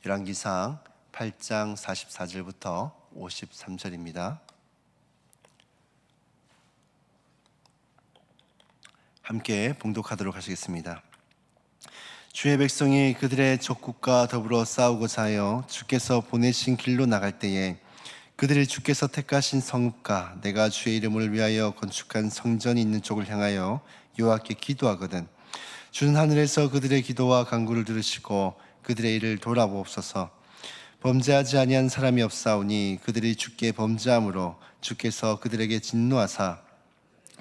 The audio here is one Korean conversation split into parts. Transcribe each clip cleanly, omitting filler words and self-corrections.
열왕기상 8장 44절부터 53절입니다. 함께 봉독하도록 하시겠습니다. 주의 백성이 그들의 적국과 더불어 싸우고자 하여 주께서 보내신 길로 나갈 때에 그들이 주께서 택하신 성읍과 내가 주의 이름을 위하여 건축한 성전이 있는 쪽을 향하여 여호와께 기도하거든 주는 하늘에서 그들의 기도와 간구를 들으시고 그들의 일을 돌아보옵소서. 범죄하지 아니한 사람이 없사오니 그들이 주께 범죄함으로 주께서 그들에게 진노하사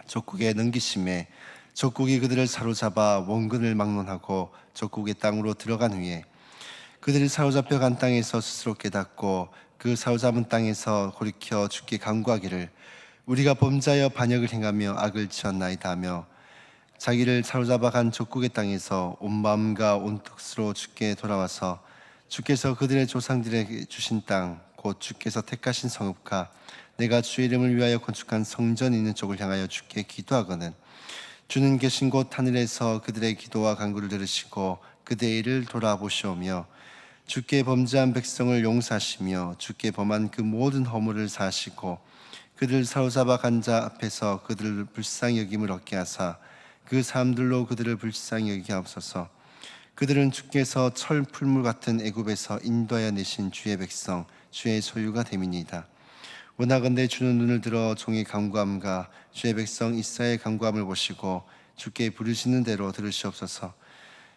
적국에 넘기심에 적국이 그들을 사로잡아 원근을 막론하고 적국의 땅으로 들어간 후에 그들이 사로잡혀 간 땅에서 스스로 깨닫고 그 사로잡은 땅에서 돌이켜 주께 간구하기를 우리가 범죄하여 반역을 행하며 악을 지었나이다 하며 자기를 사로잡아 간 적국의 땅에서 온 마음과 온 뜻으로 주께 돌아와서 주께서 그들의 조상들에게 주신 땅 곧 주께서 택하신 성읍과 내가 주의 이름을 위하여 건축한 성전이 있는 쪽을 향하여 주께 기도하거든 주는 계신 곳 하늘에서 그들의 기도와 간구를 들으시고 그들의 일을 돌아보시오며 주께 범죄한 백성을 용서하시며 주께 범한 그 모든 허물을 사하시고 그들을 사로잡아 간 자 앞에서 그들을 불쌍히 여김을 얻게 하사 그 사람들로 그들을 불쌍히 여기게 하옵소서. 그들은 주께서 철 풀물 같은 애굽에서 인도하여 내신 주의 백성 주의 소유가 됨이니이다. 원하건대 주는 눈을 들어 종의 간구함과 주의 백성 이스라엘 간구함을 보시고 주께 부르시는 대로 들으시옵소서.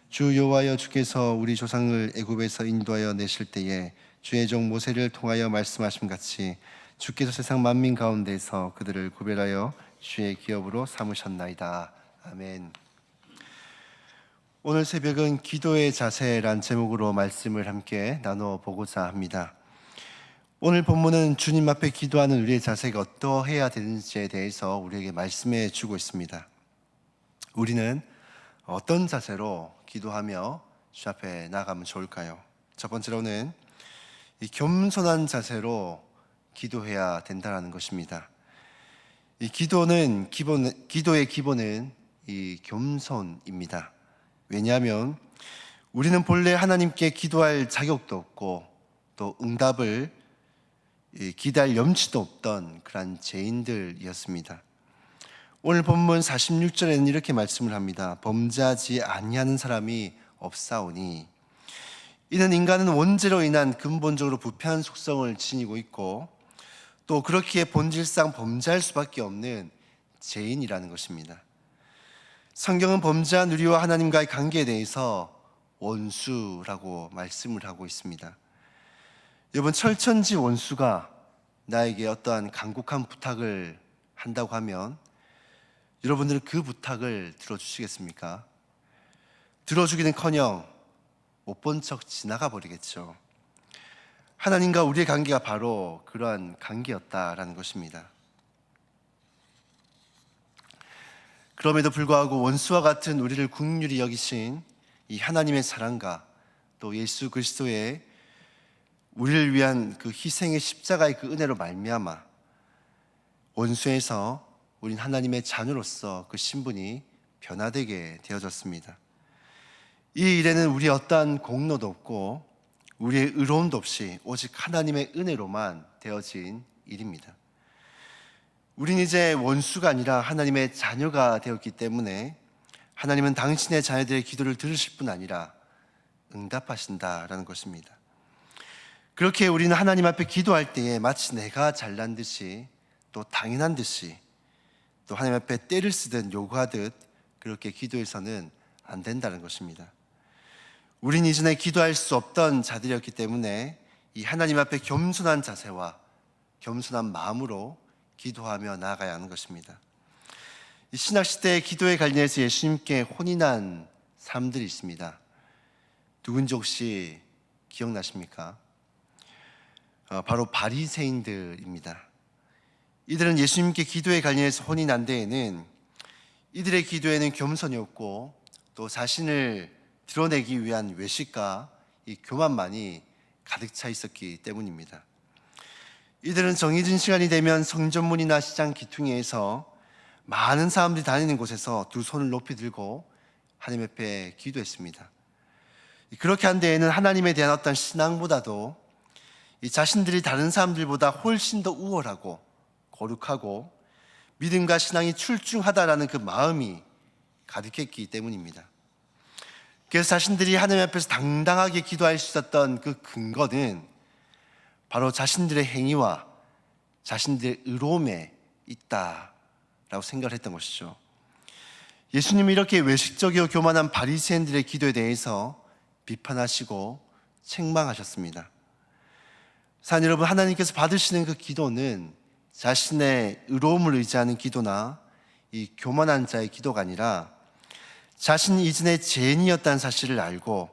주 여호와여 주께서 우리 조상을 애굽에서 인도하여 내실 때에 주의 종 모세를 통하여 말씀하심 같이 주께서 세상 만민 가운데서 그들을 구별하여 주의 기업으로 삼으셨나이다. 아멘. 오늘 새벽은 기도의 자세란 제목으로 말씀을 함께 나누어 보고자 합니다. 오늘 본문은 주님 앞에 기도하는 우리의 자세가 어떠해야 되는지에 대해서 우리에게 말씀해 주고 있습니다. 우리는 어떤 자세로 기도하며 주 앞에 나아가면 좋을까요? 첫 번째로는 이 겸손한 자세로 기도해야 된다는 것입니다. 이 기도의 기본은 이 겸손입니다. 왜냐하면 우리는 본래 하나님께 기도할 자격도 없고 또 응답을 기대할 염치도 없던 그런 죄인들이었습니다. 오늘 본문 46절에는 이렇게 말씀을 합니다. 범죄하지 아니하는 사람이 없사오니 이는 인간은 원죄로 인한 근본적으로 부패한 속성을 지니고 있고 또 그렇기에 본질상 범죄할 수밖에 없는 죄인이라는 것입니다. 성경은 범죄한 우리와 하나님과의 관계에 대해서 원수라고 말씀을 하고 있습니다. 여러분, 철천지 원수가 나에게 어떠한 간곡한 부탁을 한다고 하면 여러분들은 그 부탁을 들어주시겠습니까? 들어주기는커녕 못 본 척 지나가 버리겠죠. 하나님과 우리의 관계가 바로 그러한 관계였다라는 것입니다. 그럼에도 불구하고 원수와 같은 우리를 긍휼히 여기신 이 하나님의 사랑과 또 예수 그리스도의 우리를 위한 그 희생의 십자가의 그 은혜로 말미암아 원수에서 우린 하나님의 자녀로서 그 신분이 변화되게 되어졌습니다. 이 일에는 우리의 어떠한 공로도 없고 우리의 의로움도 없이 오직 하나님의 은혜로만 되어진 일입니다. 우린 이제 원수가 아니라 하나님의 자녀가 되었기 때문에 하나님은 당신의 자녀들의 기도를 들으실 뿐 아니라 응답하신다라는 것입니다. 그렇게 우리는 하나님 앞에 기도할 때에 마치 내가 잘난 듯이 또 당연한 듯이 또 하나님 앞에 때를 쓰듯 요구하듯 그렇게 기도해서는 안 된다는 것입니다. 우린 이전에 기도할 수 없던 자들이었기 때문에 이 하나님 앞에 겸손한 자세와 겸손한 마음으로 기도하며 나아가야 하는 것입니다. 이 신학시대의 기도에 관련해서 예수님께 혼인한 사람들이 있습니다. 누군지 혹시 기억나십니까? 바로 바리새인들입니다. 이들은 예수님께 기도에 관련해서 혼인한 데에는 이들의 기도에는 겸손이었고 또 자신을 드러내기 위한 외식과 이 교만만이 가득 차 있었기 때문입니다. 이들은 정해진 시간이 되면 성전문이나 시장 기퉁에서 많은 사람들이 다니는 곳에서 두 손을 높이 들고 하나님 앞에 기도했습니다. 그렇게 한 데에는 하나님에 대한 어떤 신앙보다도 이 자신들이 다른 사람들보다 훨씬 더 우월하고 거룩하고 믿음과 신앙이 출중하다라는 그 마음이 가득했기 때문입니다. 그래서 자신들이 하나님 앞에서 당당하게 기도할 수 있었던 그 근거는 바로 자신들의 행위와 자신들의 의로움에 있다라고 생각을 했던 것이죠. 예수님이 이렇게 외식적이고 교만한 바리새인들의 기도에 대해서 비판하시고 책망하셨습니다. 사랑 여러분, 하나님께서 받으시는 그 기도는 자신의 의로움을 의지하는 기도나 이 교만한 자의 기도가 아니라 자신이 이전에 죄인이었다는 사실을 알고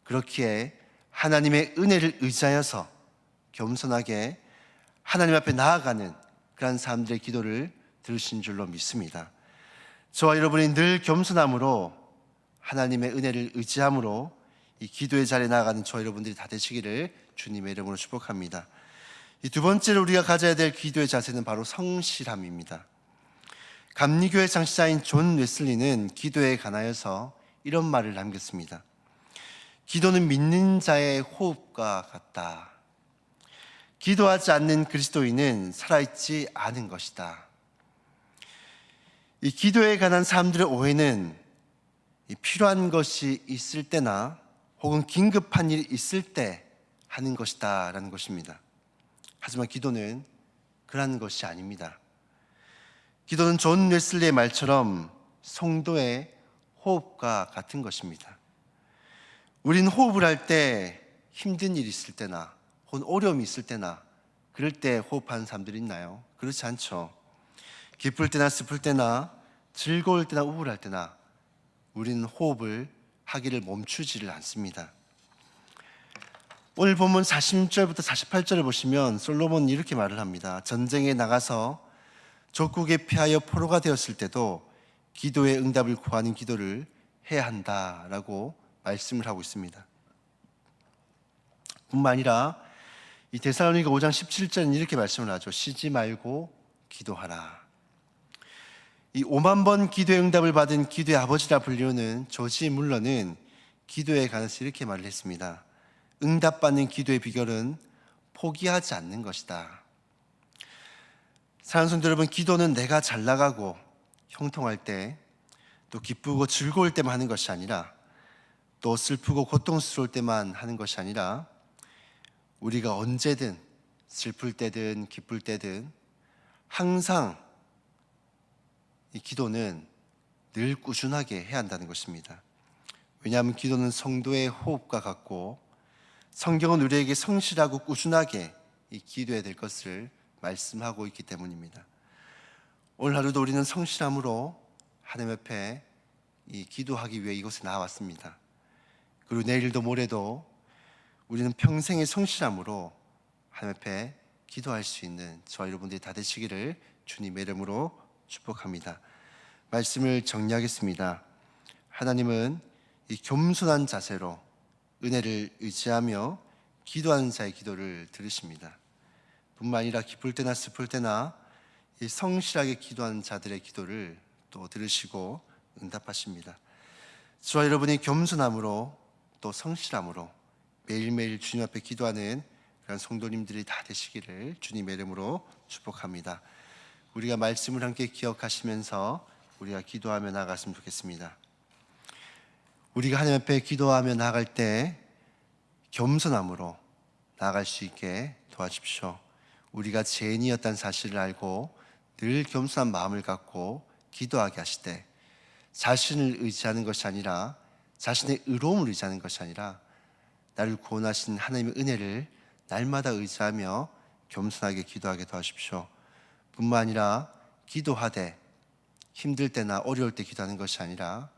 그렇기에 하나님의 은혜를 의지하여서 겸손하게 하나님 앞에 나아가는 그런 사람들의 기도를 들으신 줄로 믿습니다. 저와 여러분이 늘 겸손함으로 하나님의 은혜를 의지함으로 이 기도의 자리에 나아가는 저와 여러분들이 다 되시기를 주님의 이름으로 축복합니다. 이 두 번째로 우리가 가져야 될 기도의 자세는 바로 성실함입니다. 감리교의 창시자인 존 웨슬리는 기도에 관하여서 이런 말을 남겼습니다. 기도는 믿는 자의 호흡과 같다. 기도하지 않는 그리스도인은 살아있지 않은 것이다. 이 기도에 관한 사람들의 오해는 필요한 것이 있을 때나 혹은 긴급한 일이 있을 때 하는 것이다 라는 것입니다. 하지만 기도는 그러한 것이 아닙니다. 기도는 존 웨슬리의 말처럼 성도의 호흡과 같은 것입니다. 우린 호흡을 할 때 힘든 일이 있을 때나 혹은 어려움이 있을 때나 그럴 때 호흡하는 사람들이 있나요? 그렇지 않죠. 기쁠 때나 슬플 때나 즐거울 때나 우울할 때나 우리는 호흡을 하기를 멈추지를 않습니다. 오늘 본문 46절부터 48절을 보시면 솔로몬이 이렇게 말을 합니다. 전쟁에 나가서 적국에 피하여 포로가 되었을 때도 기도의 응답을 구하는 기도를 해야 한다라고 말씀을 하고 있습니다. 뿐만 아니라 이 데살로니가 5장 17절은 이렇게 말씀을 하죠. 쉬지 말고 기도하라. 이 5만 번 기도의 응답을 받은 기도의 아버지라 불리우는 조지 물러는 기도에 관해서 이렇게 말을 했습니다. 응답받는 기도의 비결은 포기하지 않는 것이다. 사랑하는 성도 여러분, 기도는 내가 잘 나가고 형통할 때, 또 기쁘고 즐거울 때만 하는 것이 아니라, 또 슬프고 고통스러울 때만 하는 것이 아니라 우리가 언제든 슬플 때든 기쁠 때든 항상 이 기도는 늘 꾸준하게 해야 한다는 것입니다. 왜냐하면 기도는 성도의 호흡과 같고 성경은 우리에게 성실하고 꾸준하게 이 기도해야 될 것을 말씀하고 있기 때문입니다. 오늘 하루도 우리는 성실함으로 하나님 앞에 이 기도하기 위해 이곳에 나왔습니다. 그리고 내일도 모레도 우리는 평생의 성실함으로 하나님 앞에 기도할 수 있는 저와 여러분들이 다 되시기를 주님의 이름으로 축복합니다. 말씀을 정리하겠습니다. 하나님은 이 겸손한 자세로 은혜를 의지하며 기도하는 자의 기도를 들으십니다. 뿐만 아니라 기쁠 때나 슬플 때나 이 성실하게 기도하는 자들의 기도를 또 들으시고 응답하십니다. 저와 여러분이 겸손함으로 또 성실함으로 매일매일 주님 앞에 기도하는 그런 성도님들이 다 되시기를 주님의 이름으로 축복합니다. 우리가 말씀을 함께 기억하시면서 우리가 기도하며 나아갔으면 좋겠습니다. 우리가 하나님 앞에 기도하며 나아갈 때 겸손함으로 나아갈 수 있게 도와주십시오. 우리가 죄인이었다는 사실을 알고 늘 겸손한 마음을 갖고 기도하게 하실 때 자신을 의지하는 것이 아니라 자신의 의로움을 의지하는 것이 아니라 나를 구원하신 하나님의 은혜를 날마다 의지하며 겸손하게 기도하게 도와주십시오. 뿐만 아니라 기도하되 힘들 때나 어려울 때 기도하는 것이 아니라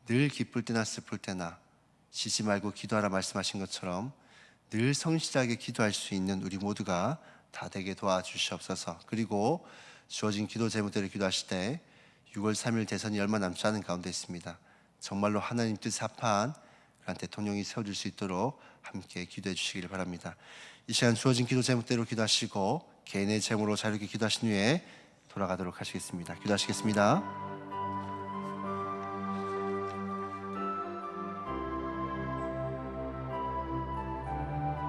늘 기쁠 때나 슬플 때나 쉬지 말고 기도하라 말씀하신 것처럼 늘 성실하게 기도할 수 있는 우리 모두가 다 되게 도와주시옵소서. 그리고 주어진 기도 제목대로 기도하실 때 6월 3일 대선이 얼마 남지 않은 가운데 있습니다. 정말로 하나님 뜻에 합한 그런 대통령이 세워질 수 있도록 함께 기도해 주시기를 바랍니다. 이 시간 주어진 기도 제목대로 기도하시고 개인의 제목으로 자유롭게 기도하신 후에 돌아가도록 하시겠습니다. 기도하시겠습니다.